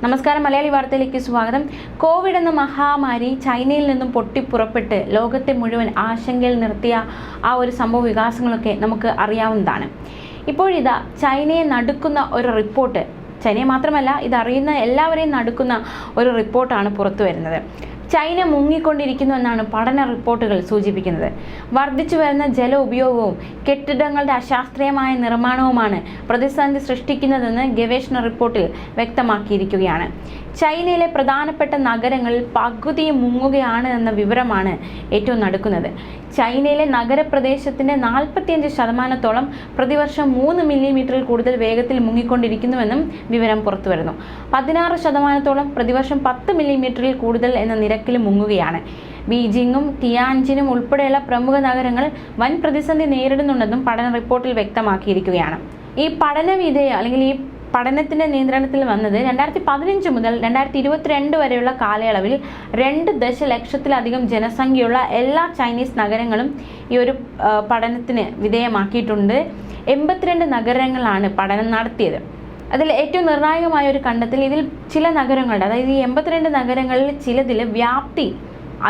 നമസ്കാരം, മലയാളി വാർത്തയിലേക്ക് സ്വാഗതം. കോവിഡ് എന്ന മഹാമാരി ചൈനയിൽ നിന്നും പൊട്ടിപ്പുറപ്പെട്ട് ലോകത്തെ മുഴുവൻ ആശങ്കയിൽ നിർത്തിയ ആ ഒരു സംഭവ വികാസങ്ങളൊക്കെ നമുക്ക് അറിയാവുന്നതാണ്. ഇപ്പോഴിതാ ചൈനയെ നടുക്കുന്ന ഒരു റിപ്പോർട്ട്, ചൈനയെ മാത്രമല്ല ഇതറിയുന്ന എല്ലാവരെയും നടുക്കുന്ന ഒരു റിപ്പോർട്ടാണ് പുറത്തു വരുന്നത്. ചൈന മുങ്ങിക്കൊണ്ടിരിക്കുന്നു എന്നാണ് പഠന റിപ്പോർട്ടുകൾ സൂചിപ്പിക്കുന്നത്. വർദ്ധിച്ചു വരുന്ന ജല ഉപയോഗവും കെട്ടിടങ്ങളുടെ അശാസ്ത്രീയമായ നിർമ്മാണവുമാണ് പ്രതിസന്ധി സൃഷ്ടിക്കുന്നതെന്ന് ഗവേഷണ റിപ്പോർട്ടിൽ വ്യക്തമാക്കിയിരിക്കുകയാണ്. ചൈനയിലെ പ്രധാനപ്പെട്ട നഗരങ്ങളിൽ പകുതിയും മുങ്ങുകയാണ് എന്ന വിവരമാണ് ഏറ്റവും നടുക്കുന്നത്. ചൈനയിലെ നഗരപ്രദേശത്തിൻ്റെ 45% പ്രതിവർഷം 3 മില്ലിമീറ്ററിൽ കൂടുതൽ വേഗത്തിൽ മുങ്ങിക്കൊണ്ടിരിക്കുന്നുവെന്നും വിവരം പുറത്തുവരുന്നു. 16% പ്രതിവർഷം 10 മില്ലിമീറ്ററിൽ കൂടുതൽ എന്ന നിരക്കിൽ മുങ്ങുകയാണ്. ബീജിംഗും ടിയാൻജിനും ഉൾപ്പെടെയുള്ള പ്രമുഖ നഗരങ്ങൾ വൻ പ്രതിസന്ധി നേരിടുന്നുണ്ടെന്നും പഠന റിപ്പോർട്ടിൽ വ്യക്തമാക്കിയിരിക്കുകയാണ്. ഈ പഠനത്തിൻ്റെ നിയന്ത്രണത്തിൽ വന്നത് 2015 മുതൽ 2022 വരെയുള്ള കാലയളവിൽ 2 ദശലക്ഷത്തിലധികം ജനസംഖ്യയുള്ള എല്ലാ ചൈനീസ് നഗരങ്ങളും ഈ ഒരു പഠനത്തിന് വിധേയമാക്കിയിട്ടുണ്ട്. 82 നഗരങ്ങളാണ് പഠനം നടത്തിയത്. അതിൽ ഏറ്റവും നിർണായകമായ ഒരു കണ്ടെത്തൽ, ഇതിൽ ചില നഗരങ്ങളുടെ, അതായത് ഈ 82 നഗരങ്ങളിൽ ചിലതിൽ വ്യാപ്തി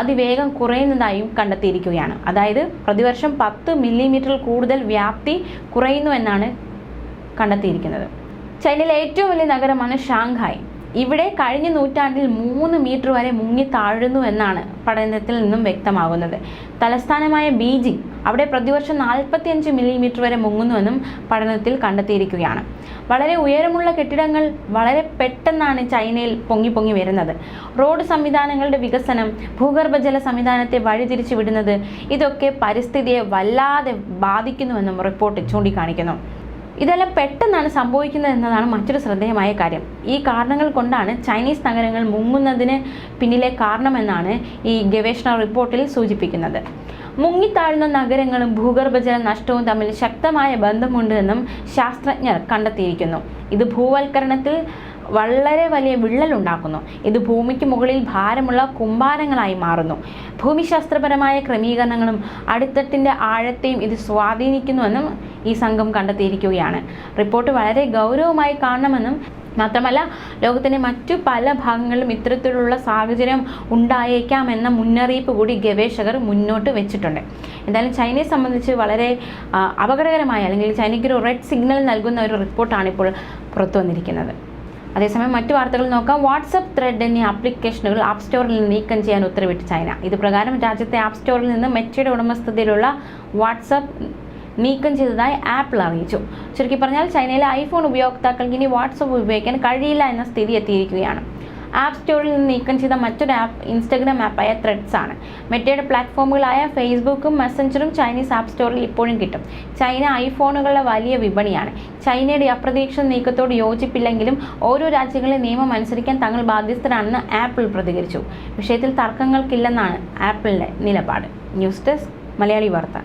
അതിവേഗം കുറയുന്നതായും കണ്ടെത്തിയിരിക്കുകയാണ്. അതായത് പ്രതിവർഷം 10 മില്ലിമീറ്ററിൽ കൂടുതൽ വ്യാപ്തി കുറയുന്നു എന്നാണ് കണ്ടെത്തിയിരിക്കുന്നത്. ചൈനയിലെ ഏറ്റവും വലിയ നഗരമാണ് ഷാങ്ഹായ്. ഇവിടെ കഴിഞ്ഞ നൂറ്റാണ്ടിൽ 3 മീറ്റർ വരെ മുങ്ങി താഴുന്നു എന്നാണ് പഠനത്തിൽ നിന്നും വ്യക്തമാകുന്നത്. തലസ്ഥാനമായ ബീജിംഗ്, അവിടെ പ്രതിവർഷം 45 മില്ലിമീറ്റർ വരെ മുങ്ങുന്നുവെന്നും പഠനത്തിൽ കണ്ടെത്തിയിരിക്കുകയാണ്. വളരെ ഉയരമുള്ള കെട്ടിടങ്ങൾ വളരെ പെട്ടെന്നാണ് ചൈനയിൽ പൊങ്ങി വരുന്നത്. റോഡ് സംവിധാനങ്ങളുടെ വികസനം, ഭൂഗർഭജല സംവിധാനത്തെ വഴിതിരിച്ചു വിടുന്നത്, ഇതൊക്കെ പരിസ്ഥിതിയെ വല്ലാതെ ബാധിക്കുന്നുവെന്നും റിപ്പോർട്ട് ചൂണ്ടിക്കാണിക്കുന്നു. ഇതെല്ലാം പെട്ടെന്നാണ് സംഭവിക്കുന്നത് എന്നതാണ് മറ്റൊരു ശ്രദ്ധേയമായ കാര്യം. ഈ കാരണങ്ങൾ കൊണ്ടാണ് ചൈനീസ് നഗരങ്ങൾ മുങ്ങുന്നതിന് പിന്നിലെ കാരണമെന്നാണ് ഈ ഗവേഷണ റിപ്പോർട്ടിൽ സൂചിപ്പിക്കുന്നത്. മുങ്ങിത്താഴുന്ന നഗരങ്ങളും ഭൂഗർഭജല നഷ്ടവും തമ്മിൽ ശക്തമായ ബന്ധമുണ്ട് എന്നും ശാസ്ത്രജ്ഞർ കണ്ടെത്തിയിരിക്കുന്നു. ഇത് ഭൂവൽക്കരണത്തിൽ വളരെ വലിയ വിള്ളലുണ്ടാക്കുന്നു. ഇത് ഭൂമിക്ക് മുകളിൽ ഭാരമുള്ള കുമ്പാരങ്ങളായി മാറുന്നു. ഭൂമിശാസ്ത്രപരമായ ക്രമീകരണങ്ങളും അടിത്തട്ടിൻ്റെ ആഴത്തെയും ഇത് സ്വാധീനിക്കുന്നുവെന്നും ഈ സംഘം കണ്ടെത്തിയിരിക്കുകയാണ്. റിപ്പോർട്ട് വളരെ ഗൗരവമായി കാണണമെന്നും മാത്രമല്ല ലോകത്തിൻ്റെ മറ്റു പല ഭാഗങ്ങളിലും ഇത്തരത്തിലുള്ള സാഹചര്യം ഉണ്ടായേക്കാമെന്ന മുന്നറിയിപ്പ് കൂടി ഗവേഷകർ മുന്നോട്ട് വെച്ചിട്ടുണ്ട്. എന്തായാലും ചൈനയെ സംബന്ധിച്ച് വളരെ അപകടകരമായ, അല്ലെങ്കിൽ ചൈനയ്ക്കൊരു റെഡ് സിഗ്നൽ നൽകുന്ന ഒരു റിപ്പോർട്ടാണ് ഇപ്പോൾ പുറത്തു വന്നിരിക്കുന്നത്. അതേസമയം മറ്റു വാർത്തകൾ നോക്കാം. വാട്സപ്പ് ത്രെഡ് എന്നീ ആപ്ലിക്കേഷനുകൾ ആപ്പ് സ്റ്റോറിൽ നിന്ന് നീക്കം ചെയ്യാൻ ഉത്തരവിട്ട് ചൈന. ഇത് പ്രകാരം രാജ്യത്തെ ആപ്പ് സ്റ്റോറിൽ നിന്ന് മെറ്റയുടെ ഉടമസ്ഥതയിലുള്ള വാട്സപ്പ് നീക്കം ചെയ്തതായി ആപ്പിൾ അറിയിച്ചു. ചുരുക്കി പറഞ്ഞാൽ ചൈനയിലെ ഐഫോൺ ഉപയോക്താക്കൾക്ക് ഇനി വാട്സപ്പ് ഉപയോഗിക്കാൻ കഴിയില്ല എന്ന സ്ഥിതി എത്തിയിരിക്കുകയാണ്. ആപ്പ് സ്റ്റോറിൽ നിന്ന് നീക്കം ചെയ്ത മറ്റൊരു ആപ്പ് ഇൻസ്റ്റഗ്രാം ആപ്പായ ത്രെഡ്സ് ആണ്. മെറ്റയുടെ പ്ലാറ്റ്ഫോമുകളായ ഫേസ്ബുക്കും മെസ്സഞ്ചറും ചൈനീസ് ആപ്പ് സ്റ്റോറിൽ ഇപ്പോഴും കിട്ടും. ചൈന ഐഫോണുകളുടെ വലിയ വിപണിയാണ്. ചൈനയുടെ അപ്രതീക്ഷിത നീക്കത്തോട് യോജിപ്പില്ലെങ്കിലും ഓരോ രാജ്യങ്ങളിലെ നിയമം അനുസരിക്കാൻ തങ്ങൾ ബാധ്യസ്ഥരാണെന്ന് ആപ്പിൾ പ്രതികരിച്ചു. വിഷയത്തിൽ തർക്കങ്ങൾക്കില്ലെന്നാണ് ആപ്പിളിൻ്റെ നിലപാട്. ന്യൂസ് ഡെസ്ക്, മലയാളി വാർത്ത.